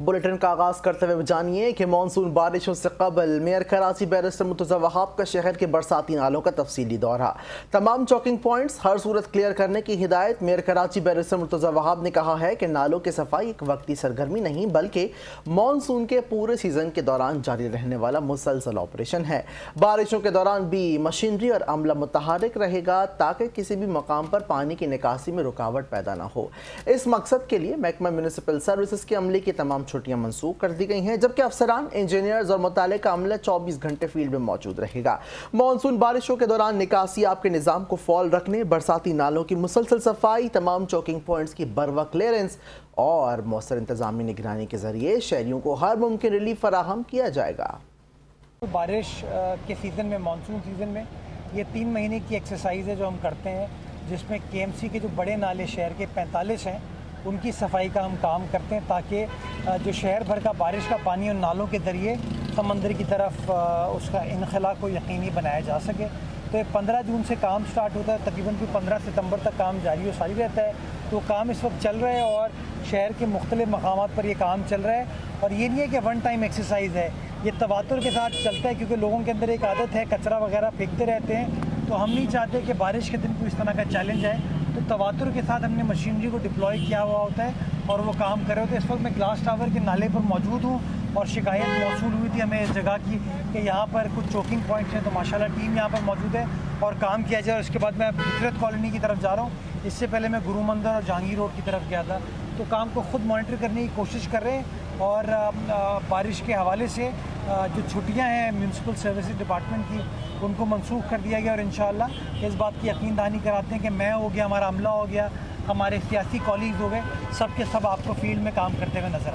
Bulletin का आगाज़ करते हुए जानिए कि मानसून बारिशों से कबल मेयर कराची बैरिस्टर मुर्तज़ा वहाब का शहर के बरसाती नालों का तफसीली दौरा। तमाम चौकिंग पॉइंट्स हर सूरत क्लियर करने की हिदायत। मेयर कराची बैरिस्टर मुर्तज़ा वहाब ने कहा है कि नालों की सफाई एक वक्ती सरगर्मी नहीं बल्कि मानसून के पूरे सीज़न के दौरान जारी रहने वाला मुसलसल ऑपरेशन है। बारिशों के दौरान भी मशीनरी और अमला मुतहरिक रहेगा ताकि किसी भी मकाम पर पानी की निकासी में रुकावट पैदा न हो। इस मकसद के लिए महकमा म्यूनिसिपल सर्विसेज के अमले की तमाम छुट्टियां मंसूख कर दी गई हैं, जबकि अफसरान, इंजीनियर्स और मुतालिका अमला 24 घंटे फील्ड में मौजूद रहेगा। मानसून बारिशों के दौरान निकासी आपके निज़ाम को फॉल रखने, बरसाती नालों की मुसलसल सफाई, तमाम चौकिंग पॉइंट्स की बरवक्त क्लियरेंस और मौसर इंतजामी निगरानी के जरिए शहरियों को हर मुमकिन रिलीफ फराहम किया जाएगा। बारिश के सीज़न में, मानसून सीज़न में ये 3 महीने की एक्सरसाइज है जो हम करते हैं, जिसमें केएमसी के जो बड़े नाले शहर के 45 हैं उनकी सफाई का हम काम करते हैं ताकि जो शहर भर का बारिश का पानी उन नालों के ज़रिए समंदर की तरफ उसका इनखला को यकीनी बनाया जा सके। तो ये 15 जून से काम स्टार्ट होता है, तकरीबन भी 15 सितंबर तक काम जारी और सारी रहता है। तो काम इस वक्त चल रहा है और शहर के मुख्तलिफ मकामात पर ये काम चल रहा है। और ये नहीं है कि वन टाइम एक्सरसाइज है, ये तवातुर के साथ चलता है क्योंकि लोगों के अंदर एक आदत है कचरा वगैरह फेंकते रहते हैं। तो हम नहीं चाहते कि बारिश के दिन कोई इस तरह का चैलेंज आए। तो तवातुर के साथ हमने मशीनरी को डिप्लॉय किया हुआ होता है और वो काम कर रहे होते हैं। इस वक्त मैं ग्लास टावर के नाले पर मौजूद हूँ और शिकायत मौसूल हुई थी हमें इस जगह की कि यहाँ पर कुछ चोकिंग पॉइंट्स हैं, तो माशाल्लाह टीम यहाँ पर मौजूद है और काम किया जाए। और इसके बाद मैं फितरत कॉलोनी की तरफ जा रहा हूँ। इससे पहले मैं गुरु मंदिर और जहांगीर रोड की तरफ गया था। तो काम को ख़ुद मॉनिटर करने की कोशिश कर रहे हैं और बारिश के हवाले से जो छुट्टियां हैं म्यूनसिपल सर्विसेज डिपार्टमेंट की उनको मंसूख कर दिया गया। और इंशाअल्लाह इस बात की यकीन दहानी कराते हैं कि मैं हो गया, हमारा अमला हो गया, हमारे सियासी कॉलीग्स हो गए, सब के सब आपको फील्ड में काम करते हुए नजर आए।